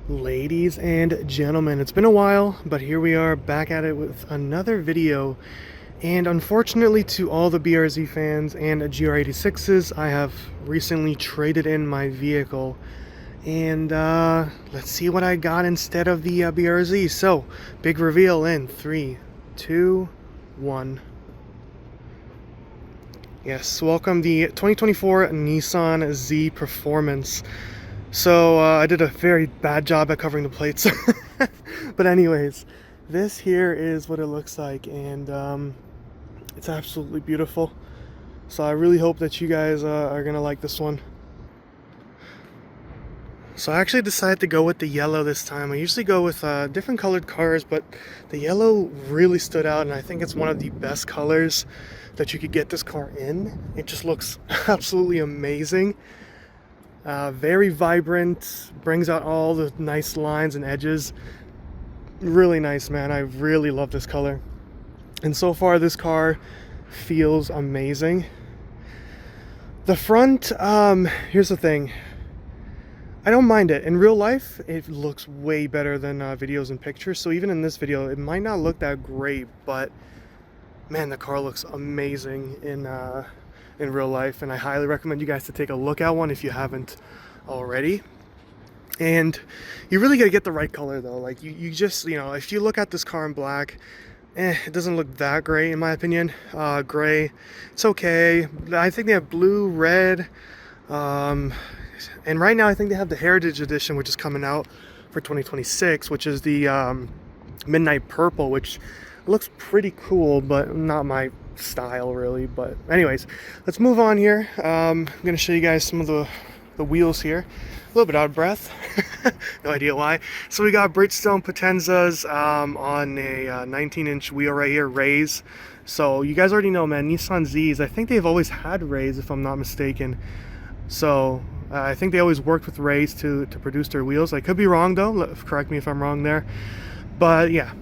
Ladies and gentlemen, it's been a while, but here we are back at it with another video. And unfortunately to all the BRZ fans and GR86s, I have recently traded in my vehicle. And let's see what I got instead of the BRZ. So, big reveal in 3, 2, 1. Yes, welcome the 2024 Nissan Z Performance. So I did a very bad job at covering the plates. But anyways, this here is what it looks like, and it's absolutely beautiful. So I really hope that you guys are gonna like this one. So I actually decided to go with the yellow this time. I usually go with different colored cars, but the yellow really stood out, and I think it's one of the best colors that you could get this car in. It just looks absolutely amazing. Very vibrant, brings out all the nice lines and edges. Really nice, man. I really love this color. And so far this car feels amazing. The front, here's the thing. I don't mind it. In real life, it looks way better than videos and pictures. So even in this video, it might not look that great, but man, the car looks amazing in real life, and I highly recommend you guys to take a look at one if you haven't already. And you really got to get the right color though. Like you just, if you look at this car in black, it doesn't look that great in my opinion. Gray, it's okay. I think they have blue, red, and right now I think they have the Heritage Edition, which is coming out for 2026, which is the midnight purple, which looks pretty cool, but not my style really. But anyways, let's move on here. I'm gonna show you guys some of the wheels here. A little bit out of breath. No idea why. So we got Bridgestone Potenzas on a 19-inch wheel right here, rays. So you guys already know, man, Nissan Zs, I think they've always had rays if I'm not mistaken. So I think they always worked with rays to produce their wheels. I could be wrong though, correct me if I'm wrong there. But yeah,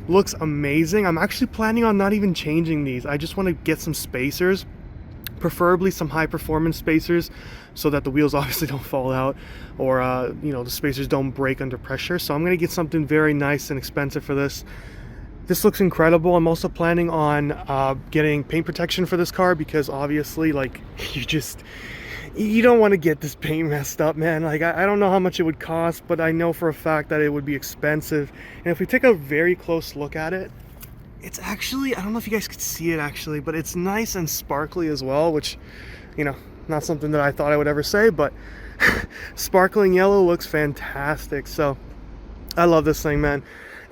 looks amazing. I'm actually planning on not even changing these. I just want to get some spacers, preferably some high performance spacers, so that the wheels obviously don't fall out, or the spacers don't break under pressure. So I'm going to get something very nice and expensive for this. This looks incredible. I'm also planning on getting paint protection for this car, because obviously, like, you don't want to get this paint messed up, man. Like, I don't know how much it would cost, but I know for a fact that it would be expensive. And if we take a very close look at it, it's actually, I don't know if you guys could see it actually, but it's nice and sparkly as well, which, not something that I thought I would ever say, but sparkling yellow looks fantastic. So I love this thing, man.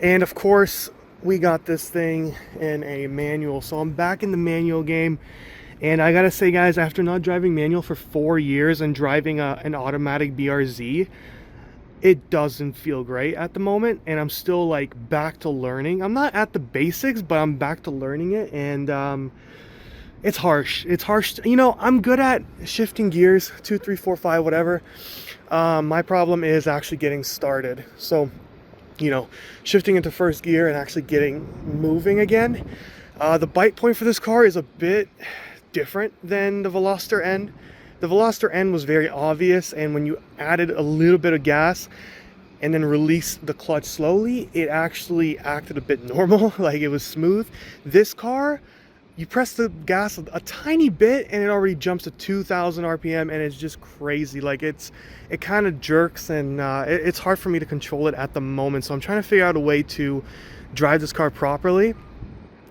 And of course, we got this thing in a manual. So I'm back in the manual game. And I gotta say, guys, after not driving manual for 4 years and driving an automatic BRZ, it doesn't feel great at the moment. And I'm still like back to learning. I'm not at the basics, but I'm back to learning it. And it's harsh. It's harsh. I'm good at shifting gears, 2, 3, 4, 5, whatever. My problem is actually getting started. So, shifting into first gear and actually getting moving again. The bite point for this car is a bit different than the Veloster N. The Veloster N was very obvious, and when you added a little bit of gas and then released the clutch slowly, it actually acted a bit normal, like it was smooth. This car, you press the gas a tiny bit and it already jumps to 2,000 RPM, and it's just crazy. Like it kind of jerks, and it's hard for me to control it at the moment. So I'm trying to figure out a way to drive this car properly.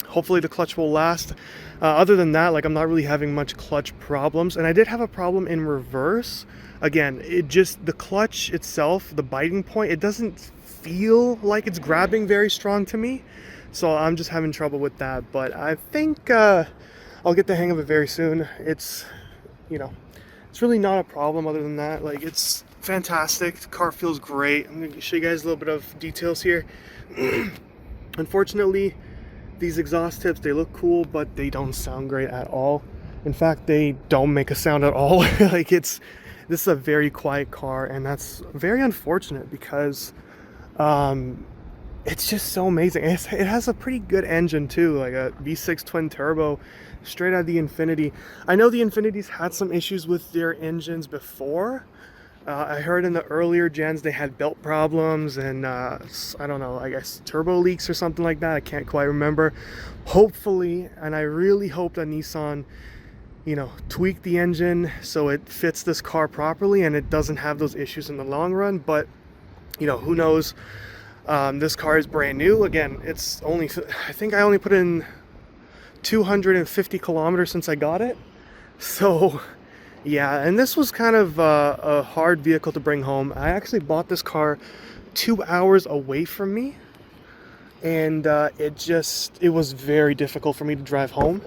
Hopefully the clutch will last. Other than that, like, I'm not really having much clutch problems. And I did have a problem in reverse. Again, the clutch itself, the biting point, it doesn't feel like it's grabbing very strong to me. So I'm just having trouble with that. But I think I'll get the hang of it very soon. It's really not a problem other than that. Like, it's fantastic. The car feels great. I'm going to show you guys a little bit of details here. Unfortunately, these exhaust tips, they look cool, but they don't sound great at all. In fact, they don't make a sound at all. Like, this is a very quiet car, and that's very unfortunate, because it's just so amazing. It has a pretty good engine too, like a V6 twin turbo, straight out of the Infiniti. I know the Infinitis had some issues with their engines before, I heard in the earlier gens they had belt problems and I don't know, I guess turbo leaks or something like that. I can't quite remember. Hopefully, and I really hope that Nissan, you know, tweak the engine so it fits this car properly and it doesn't have those issues in the long run. But you know, who knows? This car is brand new. Again, it's only, I think I only put in 250 kilometers since I got it. So yeah, and this was kind of a hard vehicle to bring home. I actually bought this car 2 hours away from me, and it was very difficult for me to drive home.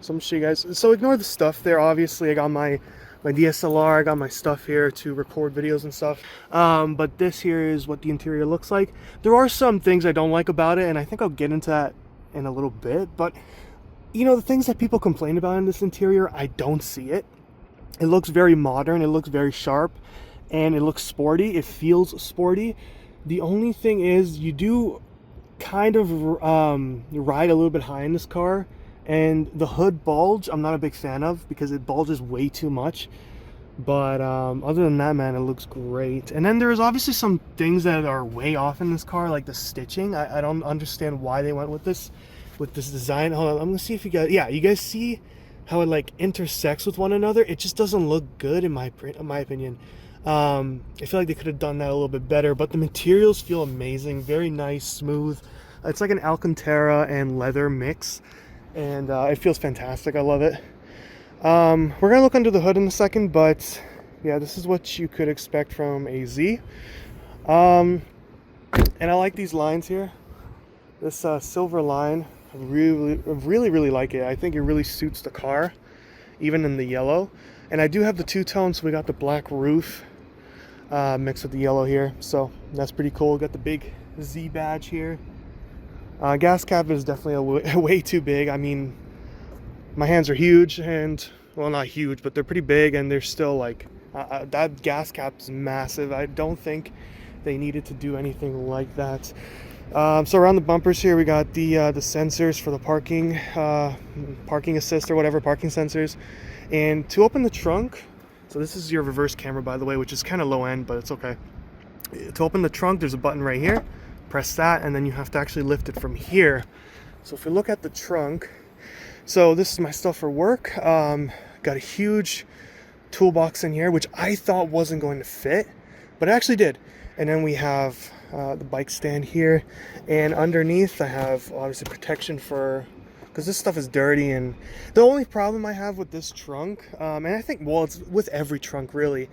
So I'm gonna show you guys. So ignore the stuff there. Obviously, I got my DSLR, I got my stuff here to record videos and stuff. But this here is what the interior looks like. There are some things I don't like about it, and I think I'll get into that in a little bit. But you know, the things that people complain about in this interior, I don't see it. It looks very modern, it looks very sharp, and it looks sporty. It feels sporty. The only thing is you do kind of ride a little bit high in this car, and the hood bulge I'm not a big fan of because it bulges way too much. But other than that, man, it looks great. And then there's obviously some things that are way off in this car, like the stitching. I don't understand why they went with this design. Hold on, I'm gonna see if you guys, yeah, you guys see how it like intersects with one another. It just doesn't look good in my opinion. I feel like they could have done that a little bit better, but the materials feel amazing, very nice, smooth. It's like an Alcantara and leather mix, and it feels fantastic. I love it. We're gonna look under the hood in a second, but yeah, this is what you could expect from a Z. And I like these lines here. This silver line, I really like it. I think it really suits the car, even in the yellow. And I do have the two-tone, so we got the black roof mixed with the yellow here, so that's pretty cool. We got the big Z badge here. Gas cap is definitely way too big. I mean, my hands are huge, and well, not huge, but they're pretty big, and they're still like that gas cap is massive. I don't think they needed to do anything like that. So around the bumpers here, we got the sensors for the parking assist or whatever, parking sensors. And to open the trunk, so this is your reverse camera, by the way, which is kind of low end, but it's okay. To open the trunk, there's a button right here. Press that, and then you have to actually lift it from here. So if we look at the trunk, so this is my stuff for work. Got a huge toolbox in here, which I thought wasn't going to fit, but it actually did. And then we have the bike stand here, and underneath I have obviously protection for, because this stuff is dirty. And the only problem I have with this trunk, and I think, well, it's with every trunk really,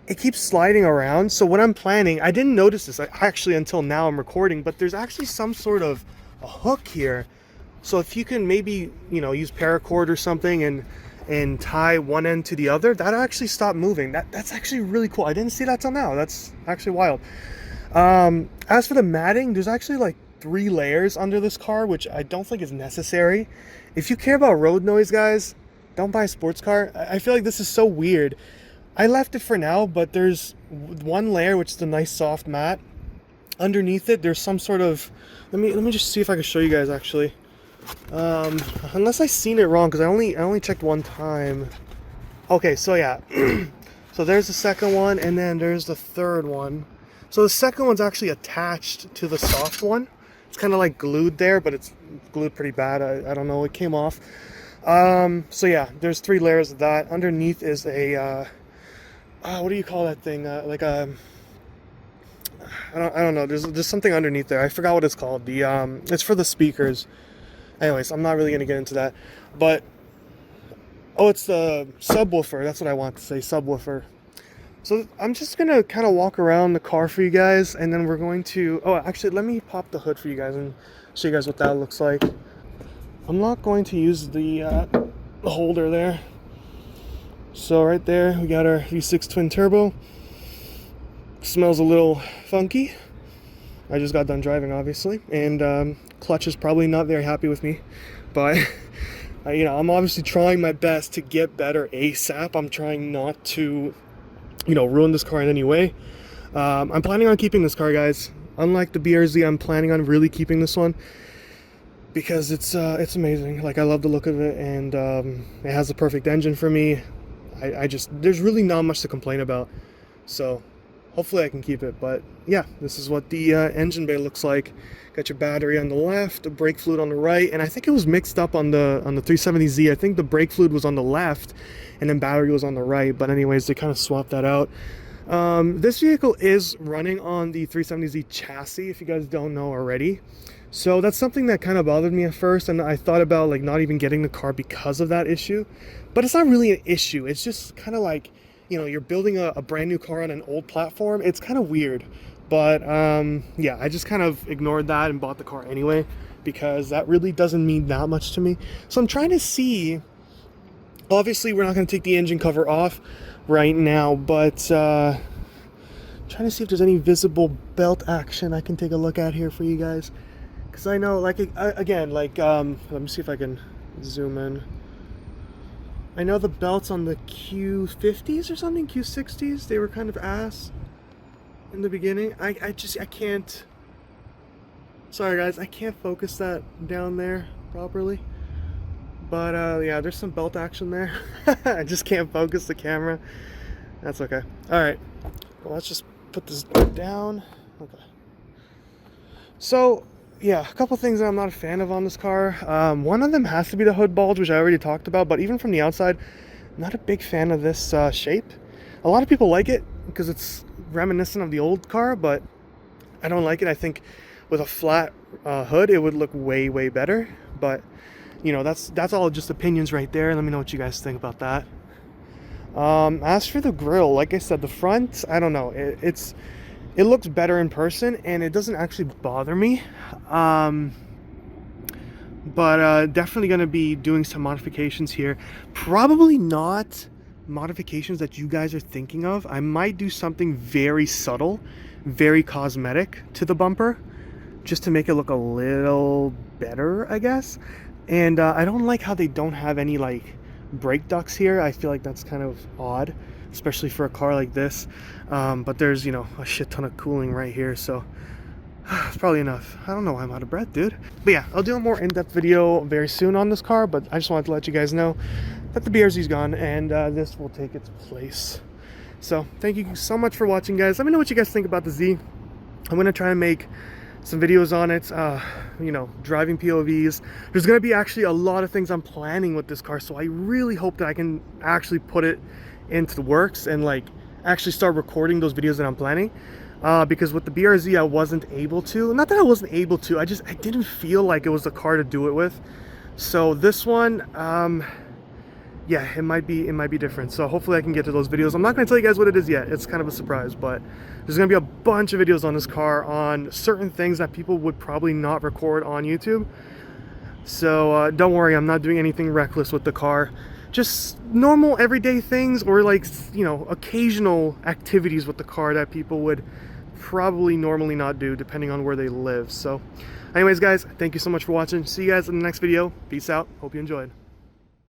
it keeps sliding around. So what I'm planning, I didn't notice this actually until now I'm recording, but there's actually some sort of a hook here. So if you can maybe, you know, use paracord or something and tie one end to the other, that'll actually stop moving. That's actually really cool. I didn't see that till now. That's actually wild. As for the matting, there's actually like 3 layers under this car, which I don't think is necessary. If you care about road noise, guys, don't buy a sports car. I feel like this is so weird. I left it for now, but there's one layer, which is a nice soft mat. Underneath it, there's some sort of, let me just see if I can show you guys actually. Unless I seen it wrong, because I only checked one time. Okay, so yeah. So there's the second one, and then there's the third one. So the second one's actually attached to the soft one. It's kind of like glued there, but it's glued pretty bad. I don't know, it came off. So yeah, there's 3 layers of that. Underneath is a what do you call that thing? Like a, I don't know. There's something underneath there. I forgot what it's called. It's for the speakers. Anyways, I'm not really gonna get into that. But oh, it's the subwoofer. That's what I want to say, subwoofer. So I'm just gonna kind of walk around the car for you guys, and then we're going to, oh, actually, let me pop the hood for you guys and show you guys what that looks like. I'm not going to use the holder there. So right there, we got our V6 twin turbo. Smells a little funky. I just got done driving, obviously, and clutch is probably not very happy with me, but you know, I'm obviously trying my best to get better ASAP. I'm trying not to, you know, ruin this car in any way. I'm planning on keeping this car, guys. Unlike the BRZ, I'm planning on really keeping this one because it's amazing. Like, I love the look of it, and it has the perfect engine for me. I just, there's really not much to complain about. So hopefully I can keep it. But yeah, this is what the engine bay looks like. Got your battery on the left, the brake fluid on the right, and I think it was mixed up on the 370Z. I think the brake fluid was on the left and then battery was on the right, but anyways, they kind of swapped that out. This vehicle is running on the 370Z chassis, if you guys don't know already. So that's something that kind of bothered me at first, and I thought about like not even getting the car because of that issue. But it's not really an issue. It's just kind of like, you know, you're building a brand new car on an old platform. It's kind of weird. But yeah, I just kind of ignored that and bought the car anyway, because that really doesn't mean that much to me. So I'm trying to see, obviously we're not going to take the engine cover off right now, but trying to see if there's any visible belt action I can take a look at here for you guys. Because I know, like, again, like, let me see if I can zoom in. I know the belts on the Q50s or something, Q60s, they were kind of ass in the beginning. I can't, sorry guys, I can't focus that down there properly. But yeah, there's some belt action there. I just can't focus the camera. That's okay. All right, well, let's just put this down. Okay. So yeah, a couple things that I'm not a fan of on this car. One of them has to be the hood bulge, which I already talked about, but even from the outside, not a big fan of this shape. A lot of people like it because it's reminiscent of the old car, but I don't like it. I think with a flat hood, it would look way, way better. But, you know, that's all just opinions right there. Let me know what you guys think about that. As for the grille, like I said, the front, I don't know. It looks better in person, and it doesn't actually bother me. But definitely going to be doing some modifications here. Probably not modifications that you guys are thinking of. I might do something very subtle, very cosmetic to the bumper, just to make it look a little better, I guess. And I don't like how they don't have any like brake ducts here. I feel like that's kind of odd, especially for a car like this. But there's, you know, a shit ton of cooling right here, so it's probably enough. I don't know why I'm out of breath, dude. But yeah, I'll do a more in-depth video very soon on this car, but I just wanted to let you guys know that the BRZ's gone, and this will take its place. So thank you so much for watching, guys. Let me know what you guys think about the Z. I'm gonna try and make some videos on it, you know, driving POVs. There's gonna be actually a lot of things I'm planning with this car, so I really hope that I can actually put it into the works and like actually start recording those videos that I'm planning. Because with the BRZ I wasn't able to. Not that I wasn't able to, I didn't feel like it was the car to do it with. So this one, yeah, it might be different. So hopefully I can get to those videos. I'm not going to tell you guys what it is yet. It's kind of a surprise, but there's going to be a bunch of videos on this car on certain things that people would probably not record on YouTube. So don't worry, I'm not doing anything reckless with the car. Just normal everyday things, or like, you know, occasional activities with the car that people would probably normally not do depending on where they live. So anyways, guys, thank you so much for watching. See you guys in the next video. Peace out. Hope you enjoyed.